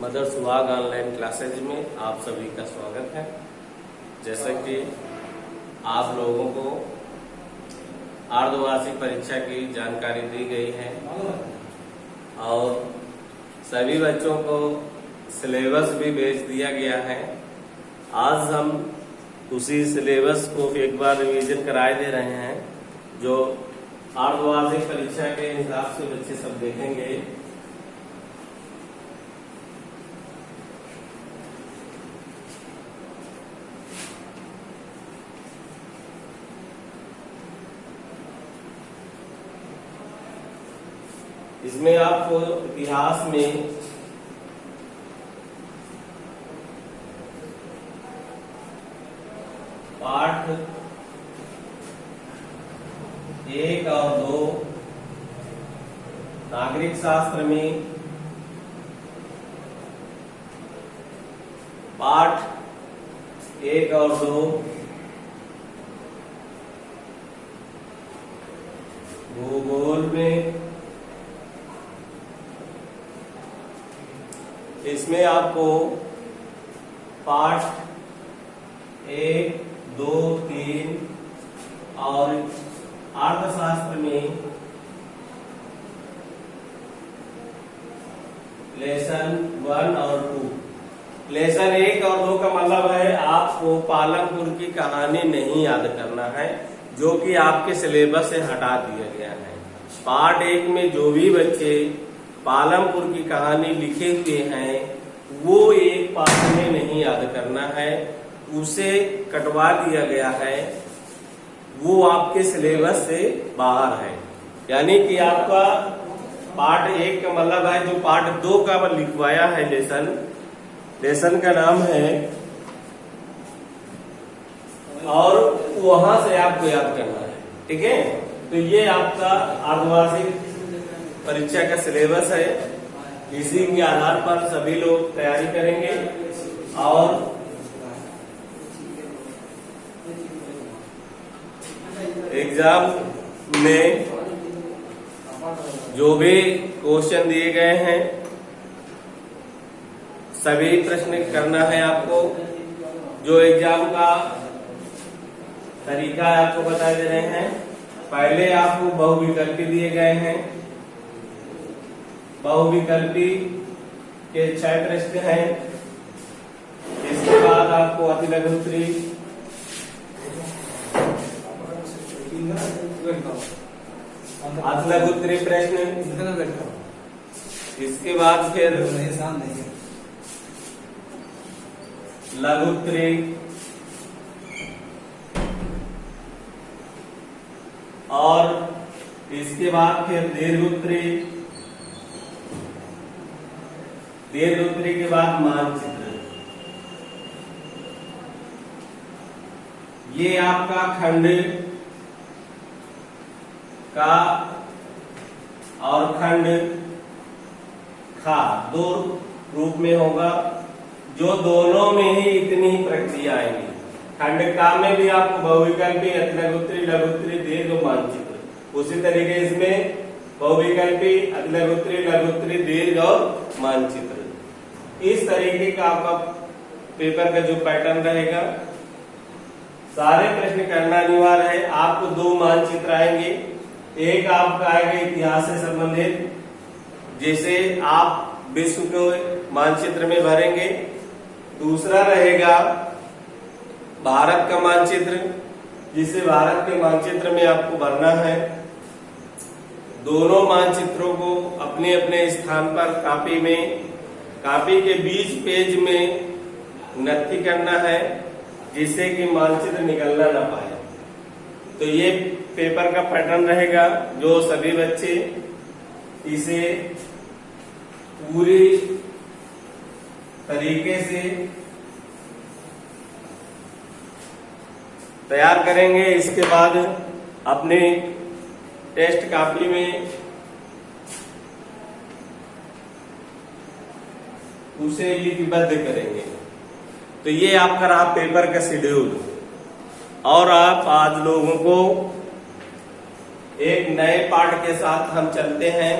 Mother सुहाग online classes में आप सभी का स्वागत है। जैसा कि आप लोगों को अर्धवार्षिक परीक्षा की जानकारी दी गई है और सभी बच्चों को सिलेबस भी भेज दिया गया है। आज हम उसी सिलेबस को एक बार रिवीजन कराए दे रहे हैं जो अर्धवार्षिक परीक्षा के हिसाब से बच्चे सब देखेंगे। इसमें आपको इतिहास में पाठ 1 और 2, नागरिक शास्त्र में पाठ 1 और 2, भूगोल में इसमें आपको पाठ 1, 2, 3 और अर्थशास्त्र में लेसन 1 और 2। लेसन 1 और 2 का मतलब है आपको पालमपुर की कहानी नहीं याद करना है, जो कि आपके सिलेबस से हटा दिया गया है। पार्ट 1 में जो भी बच्चे पालमपुर की कहानी लिखे हुए हैं वो एक पाठ में नहीं याद करना है, उसे कटवा दिया गया है, वो आपके सिलेबस से बाहर है। यानी कि आपका पार्ट 1 का मतलब है जो पार्ट 2 का लिखवाया है लेसन का नाम है और वहां से आपको याद करना है। ठीक है, तो ये आपका अर्धवार्षिक परीक्षा का सिलेबस है। इसी के आधार पर सभी लोग तैयारी करेंगे और एग्जाम में जो भी क्वेश्चन दिए गए हैं सभी प्रश्न करना है आपको। जो एग्जाम का तरीका है आपको बता दे रहे हैं। पहले आपको बहुविकल्पी दिए गए हैं। बहुविकल्पी के 6 प्रश्न हैं। इसके बाद आपको अतिलघुत्तरी, अतिलघुत्तरी प्रश्न, इसके बाद फिर लघुत्तरी और इसके बाद फिर दीर्घोत्तरी, दीर्घोत्तरी के बाद मानचित्र। ये आपका खंड का और खंड खा 2 रूप में होगा, जो दोनों में ही इतनी ही प्रक्रिया आएगी। खंड का में भी आपको बहुविकल्पी, अतिलघुत्तरी, लघुत्तरी, दीर्घ, मानचित्र। उसी तरीके इसमें बहुविकल्पी, अतिलघुत्तरी, लघुत्तरी, दीर्घ और मानचित्र। इस तरीके का आपका पेपर का जो पैटर्न रहेगा, सारे प्रश्न करना अनिवार्य है। आपको 2 मानचित्र आएंगे। एक आपका आएगा इतिहास से संबंधित, जिसे आप विश्व के मानचित्र में भरेंगे। दूसरा रहेगा भारत का मानचित्र, जिसे भारत के मानचित्र में आपको भरना है। दोनों मानचित्रों को अपने अपने स्थान पर कापी के बीच पेज में नत्थी करना है, जिससे कि मानचित्र निकलना ना पाए। तो ये पेपर का पैटर्न रहेगा, जो सभी बच्चे इसे पूरी तरीके से तैयार करेंगे। इसके बाद अपने टेस्ट कॉपी में उसे लिपिबद्ध करेंगे। तो ये आपका रहा पेपर का शेड्यूल। और आप आज लोगों को एक नए पाठ के साथ हम चलते हैं,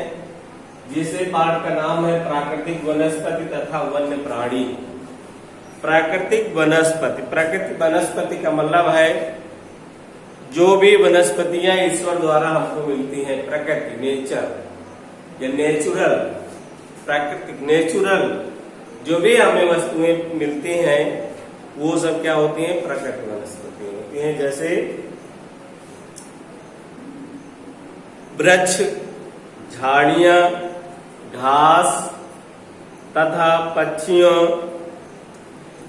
जिसे पाठ का नाम है प्राकृतिक वनस्पति तथा वन्य प्राणी। प्राकृतिक वनस्पति का मतलब है जो भी वनस्पतियां ईश्वर द्वारा हमको मिलती हैं, प्रकृति, नेचर या नेचुरल, प्राकृतिक नेचुरल जो भी हमें वस्तुएं मिलती हैं वो सब क्या होती हैं, प्राकृतिक वनस्पति होती हैं। जैसे वृक्ष, झाड़ियां, घास तथा पक्षियों,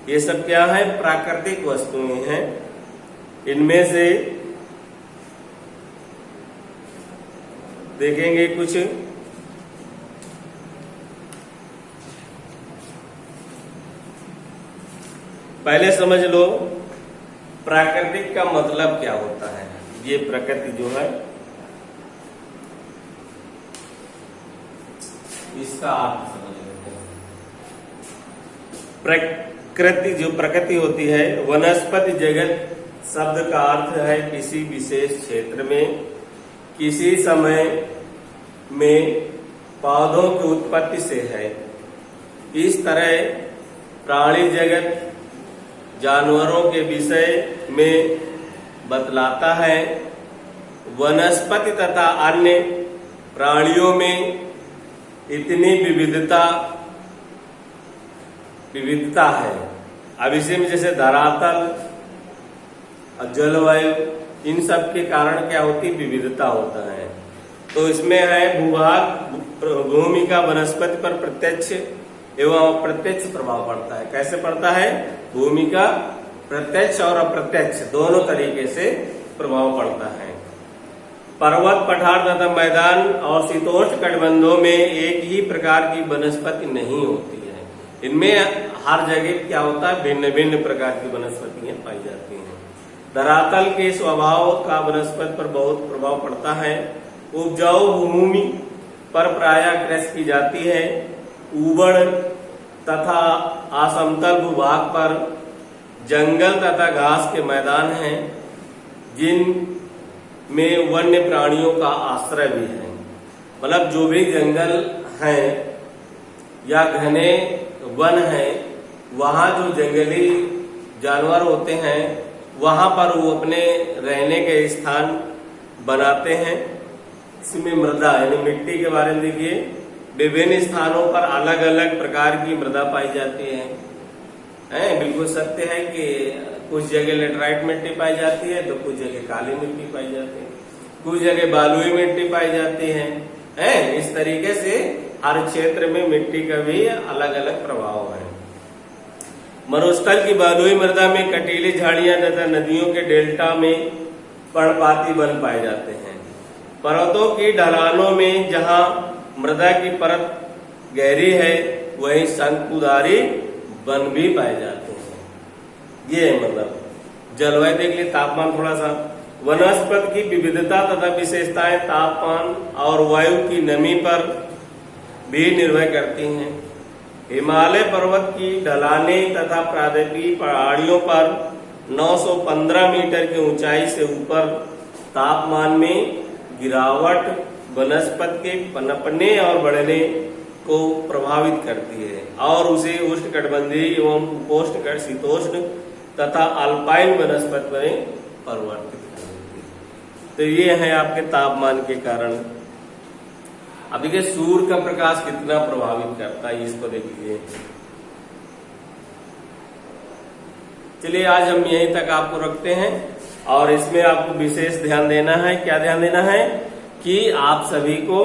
ये सब क्या है, प्राकृतिक वस्तुएं हैं। इनमें से देखेंगे कुछ। पहले समझ लो प्राकृतिक का मतलब क्या होता है। ये प्रकृति जो है इसका अर्थ समझ लेते हैं। प्रकृति होती है, वनस्पति जगत शब्द का अर्थ है किसी विशेष क्षेत्र में किसी समय में पौधों की उत्पत्ति से है। इस तरह प्राणी जगत जानवरों के विषय में बतलाता है। वनस्पति तथा अन्य प्राणियों में इतनी विविधता है। अब इसी में जैसे धरातल और जलवायु, इन सब के कारण क्या होती, विविधता होता है। तो इसमें है भूभाग, भूमि का वनस्पति पर प्रत्यक्ष एवं अप्रत्यक्ष प्रभाव पड़ता है। कैसे पड़ता है, भूमि का प्रत्यक्ष और अप्रत्यक्ष दोनों तरीके से प्रभाव पड़ता है। पर्वत, पठार तथा मैदान और शीतोष्ण कटिबंधों में एक ही प्रकार की वनस्पति नहीं होती है। इनमें हर जगह क्या होता है, भिन्न भिन्न प्रकार की वनस्पतियां पाई जाती हैं। धरातल के स्वभाव का वनस्पति पर बहुत प्रभाव पड़ता है। उपजाऊ भूमि पर प्रायः कृषि की जाती है। ऊबड़ तथा असमतल भूभाग पर जंगल तथा घास के मैदान हैं, जिनमें वन्य प्राणियों का आश्रय भी है। मतलब जो भी जंगल हैं या घने वन हैं, वहाँ जो जंगली जानवर होते हैं वहां पर वो अपने रहने के स्थान बनाते हैं। इसमें मृदा यानी मिट्टी के बारे में देखिए, विभिन्न स्थानों पर अलग अलग प्रकार की मृदा पाई जाती है। बिल्कुल सत्य है कि कुछ जगह लेटराइट मिट्टी पाई जाती है तो कुछ जगह काली मिट्टी पाई जाती है, कुछ जगह बालुई मिट्टी पाई जाती है। इस तरीके से हर क्षेत्र में मिट्टी का भी अलग अलग प्रभाव है। मरुस्थल की बालुई मृदा में कटीली झाड़ियां तथा नदियों के डेल्टा में पर्णपाती वन पाए जाते हैं। पर्वतों की ढलानों में जहां मृदा की परत गहरी है वहीं शंकुधारी वन भी पाए जाते हैं। ये मतलब जलवायु देख ली, तापमान थोड़ा सा। वनस्पति की विविधता तथा विशेषताएं तापमान और वायु की नमी पर भी निर्भर करती हैं। हिमालय पर्वत की ढलानें तथा प्रादेशिक पहाड़ियों पर 915 मीटर की ऊंचाई से ऊपर तापमान में गिरावट वनस्पति के पनपने और बढ़ने को प्रभावित करती है और उसे उष्णकटिबंधीय एवं उपोष्ण शीतोष्ण तथा अल्पाइन वनस्पति में परिवर्तित करती है। तो ये है आपके तापमान के कारण। अब देखिए सूर्य का प्रकाश कितना प्रभावित करता है, इसको देखिए। चलिए आज हम यहीं तक आपको रखते हैं और इसमें आपको विशेष ध्यान देना है। क्या ध्यान देना है कि आप सभी को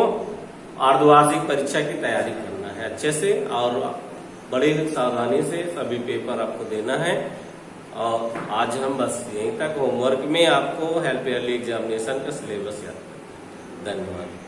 अर्धवार्षिक परीक्षा की तैयारी करना है अच्छे से और बड़ी सावधानी से सभी पेपर आपको देना है। और आज हम बस यहीं तक, होमवर्क में आपको हेल्प ईयरली एग्जामिनेशन का सिलेबस याद। धन्यवाद।